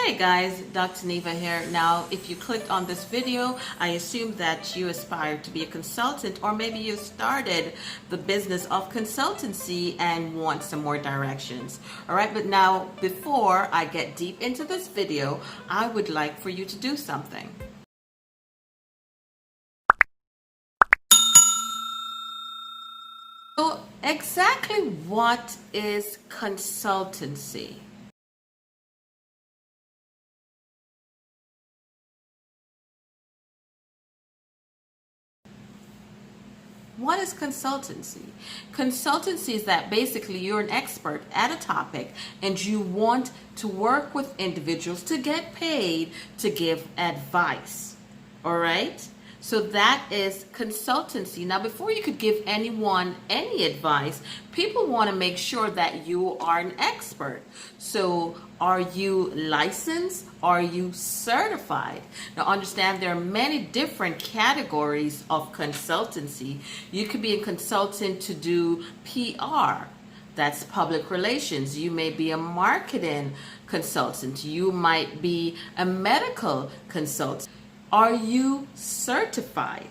Hey guys, Dr. Neva here. Now, if you clicked on this video, I assume that you aspire to be a consultant, or maybe you started the business of consultancy and want some more directions. All right, but now before I get deep into this video, I would like for you to do something. So, exactly what is consultancy? What is consultancy? Consultancy is that basically you're an expert at a topic and you want to work with individuals to get paid to give advice. All right? So that is consultancy. Now, before you could give anyone any advice, people want to make sure that you are an expert. So are you licensed? Are you certified? Now, understand there are many different categories of consultancy. You could be a consultant to do PR. That's public relations. You may be a marketing consultant. You might be a medical consultant. Are you certified?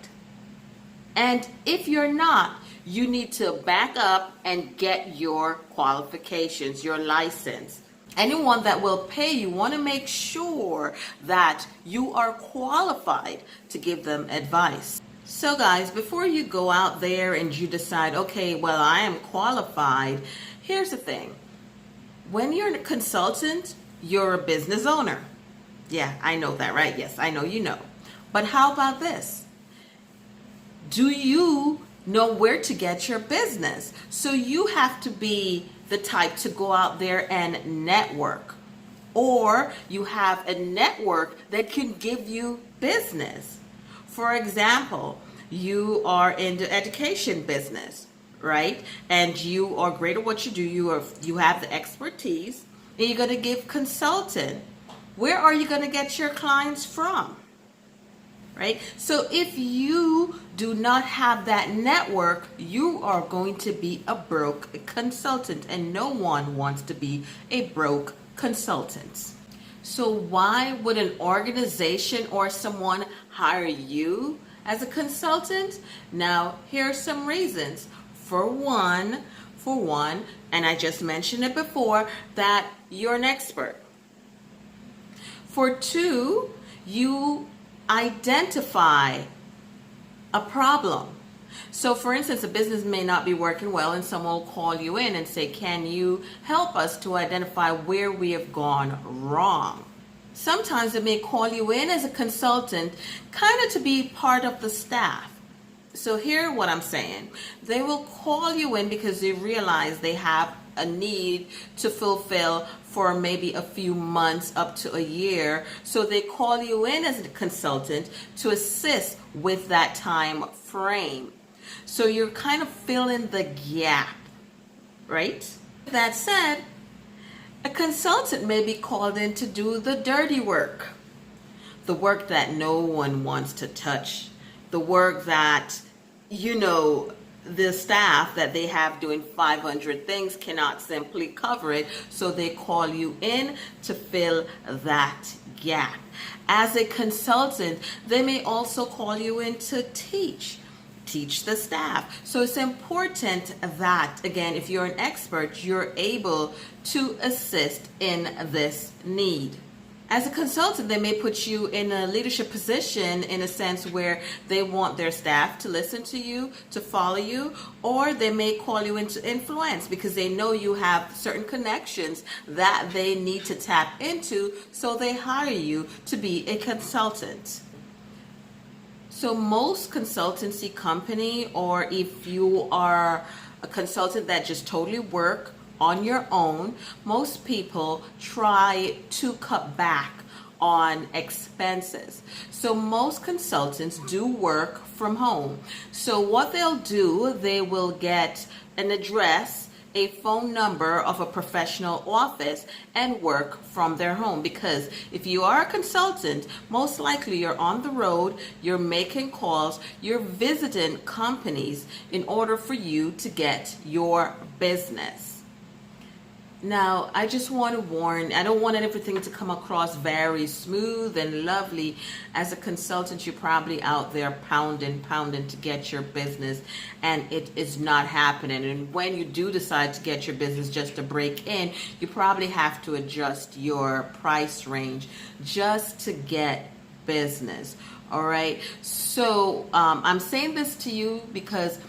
And if you're not, you need to back up and get your qualifications, your license. Anyone that will pay you want to make sure that you are qualified to give them advice. So guys, before you go out there and you decide, okay, well, I am qualified, here's the thing. When you're a consultant, you're a business owner. Yeah, I know that, right? Yes, I know you know. But how about this? Do you know where to get your business? So you have to be the type to go out there and network. Or you have a network that can give you business. For example, you are in the education business, right? And you are great at what you do. You have the expertise, and you're going to give consulting. Where are you going to get your clients from? Right? So if you do not have that network, you are going to be a broke consultant, and no one wants to be a broke consultant. So why would an organization or someone hire you as a consultant? Now, here are some reasons. For one, and I just mentioned it before, that you're an expert. For two, you identify a problem. So for instance, a business may not be working well and someone will call you in and say, can you help us to identify where we have gone wrong? Sometimes they may call you in as a consultant, kind of to be part of the staff. So hear what I'm saying. They will call you in because they realize they have a need to fulfill for maybe a few months up to a year. So they call you in as a consultant to assist with that time frame. So you're kind of filling the gap, right? That said, a consultant may be called in to do the dirty work, the work that no one wants to touch, the work that, the staff that they have doing 500 things cannot simply cover it, so they call you in to fill that gap. As a consultant, they may also call you in to teach the staff. So it's important that, again, if you're an expert, you're able to assist in this need. As a consultant, they may put you in a leadership position in a sense where they want their staff to listen to you, to follow you, or they may call you into influence because they know you have certain connections that they need to tap into, so they hire you to be a consultant. So most consultancy company, or if you are a consultant that just totally work on your own, most people try to cut back on expenses. So most consultants do work from home. So what they'll do, they will get an address, a phone number of a professional office, and work from their home. Because if you are a consultant, most likely you're on the road, you're making calls, you're visiting companies in order for you to get your business. Now, I just want to warn, I don't want everything to come across very smooth and lovely. As a consultant, you're probably out there pounding to get your business, and it is not happening. And when you do decide to get your business just to break in, you probably have to adjust your price range just to get business. All right. So I'm saying this to you because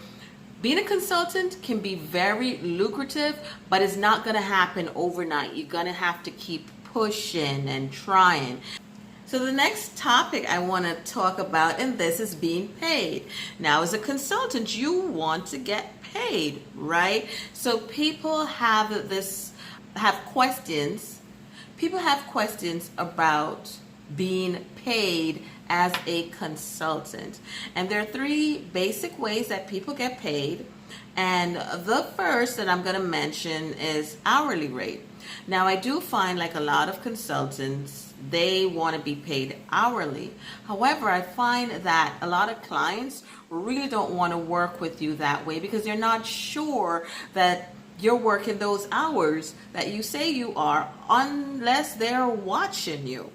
being a consultant can be very lucrative, but it's not going to happen overnight. You're going to have to keep pushing and trying. So the next topic I want to talk about in this is being paid. Now, as a consultant, you want to get paid, right? So people have questions. People have questions about being paid as a consultant. And there are three basic ways that people get paid. And the first that I'm going to mention is hourly rate. Now, I do find like a lot of consultants, they want to be paid hourly. However, I find that a lot of clients really don't want to work with you that way because they're not sure that you're working those hours that you say you are unless they're watching you.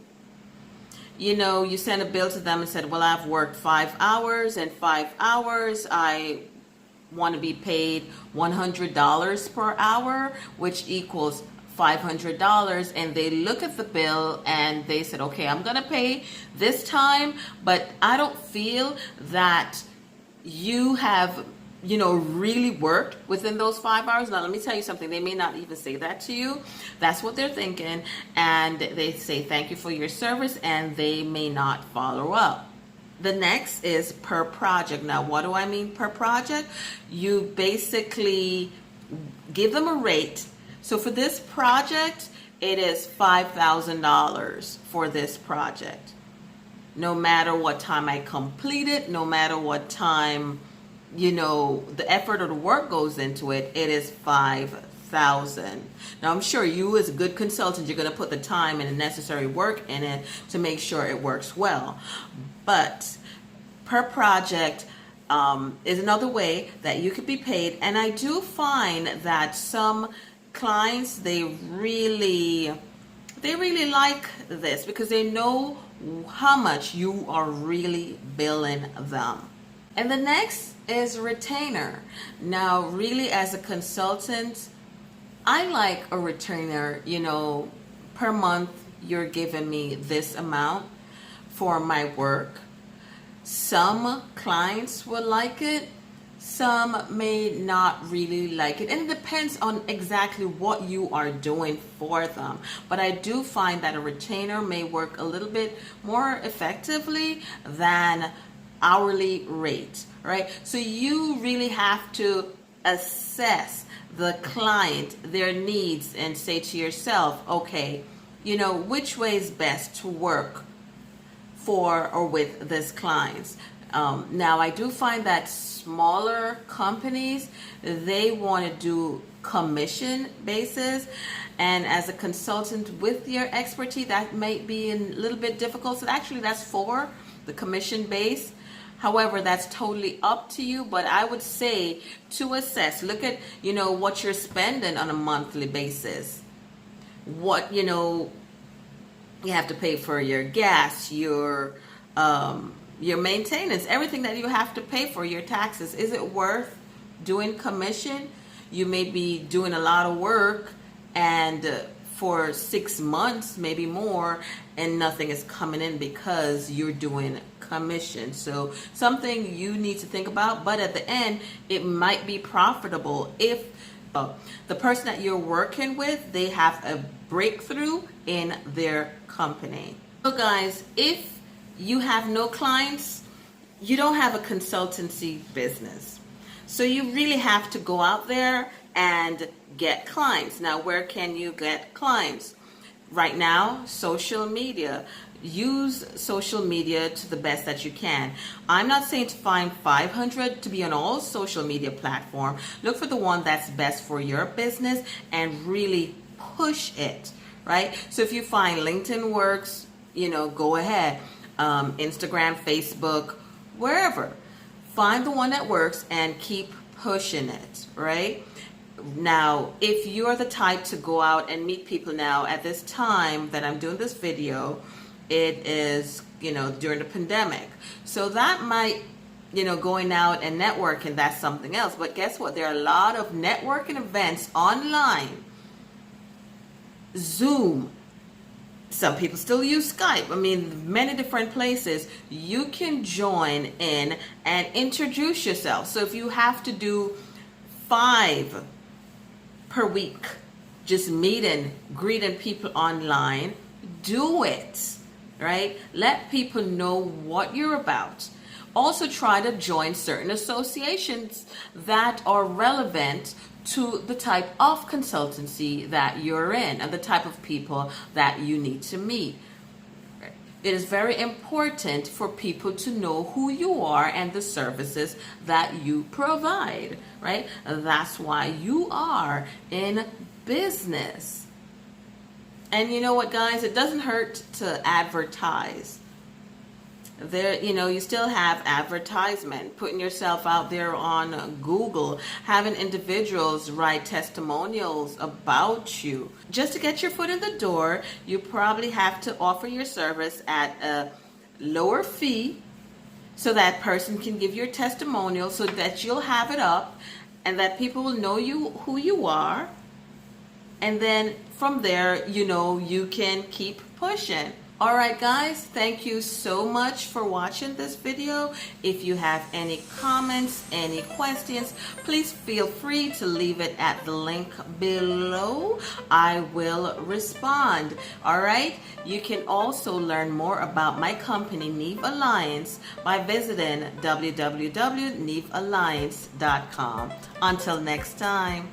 You know, you send a bill to them and said, well, I've worked 5 hours, and 5 hours I want to be paid $100 per hour, which equals $500. And they look at the bill and they said, okay, I'm going to pay this time, but I don't feel that you have really worked within those 5 hours. Now, let me tell you something. They may not even say that to you. That's what they're thinking. And they say, thank you for your service, and they may not follow up. The next is per project. Now, what do I mean per project? You basically give them a rate. So for this project, it is $5,000 for this project. No matter what time I complete it, no matter what time the effort or the work goes into it, it is $5,000. Now, I'm sure you as a good consultant, you're going to put the time and the necessary work in it to make sure it works well. But per project is another way that you could be paid. And I do find that some clients, they really like this because they know how much you are really billing them. And the next is retainer. Now, really, as a consultant, I like a retainer. Per month, you're giving me this amount for my work. Some clients will like it. Some may not really like it. And it depends on exactly what you are doing for them. But I do find that a retainer may work a little bit more effectively than hourly rate, right? So you really have to assess the client, their needs, and say to yourself, okay, which way is best to work for or with this client. Now, I do find that smaller companies, they want to do commission basis, and as a consultant with your expertise, that might be a little bit difficult. So actually, that's for the commission base. However, that's totally up to you, but I would say to assess, look at, what you're spending on a monthly basis. What, you have to pay for your gas, your maintenance, everything that you have to pay for, your taxes. Is it worth doing commission? You may be doing a lot of work and for 6 months, maybe more, and nothing is coming in because you're doing commission. So something you need to think about, but at the end, it might be profitable if the person that you're working with, they have a breakthrough in their company. So guys, if you have no clients, you don't have a consultancy business. So you really have to go out there and get clients. Now, where can you get clients? Right now, social media. Use social media to the best that you can. I'm not saying to find 500 to be on all social media platforms. Look for the one that's best for your business and really push it, right? So if you find LinkedIn works, go ahead. Instagram, Facebook, wherever. Find the one that works and keep pushing it, right? Now, if you're the type to go out and meet people now, at this time that I'm doing this video, it is, during the pandemic. So that might, going out and networking, that's something else. But guess what? There are a lot of networking events online. Zoom. Some people still use Skype. I mean, many different places. You can join in and introduce yourself. So if you have to do 5 per week, just meeting, greeting people online, do it, right? Let people know what you're about. Also try to join certain associations that are relevant to the type of consultancy that you're in and the type of people that you need to meet. It is very important for people to know who you are and the services that you provide, right? That's why you are in business. And you know what, guys? It doesn't hurt to advertise. There, you still have advertisement, putting yourself out there on Google, having individuals write testimonials about you. Just to get your foot in the door, you probably have to offer your service at a lower fee so that person can give your testimonial, so that you'll have it up and that people will know who you are. And then from there, you can keep pushing. All right, guys, thank you so much for watching this video. If you have any comments, any questions, please feel free to leave it at the link below. I will respond. All right, you can also learn more about my company, Nevalliance, by visiting www.nevalliance.com. Until next time.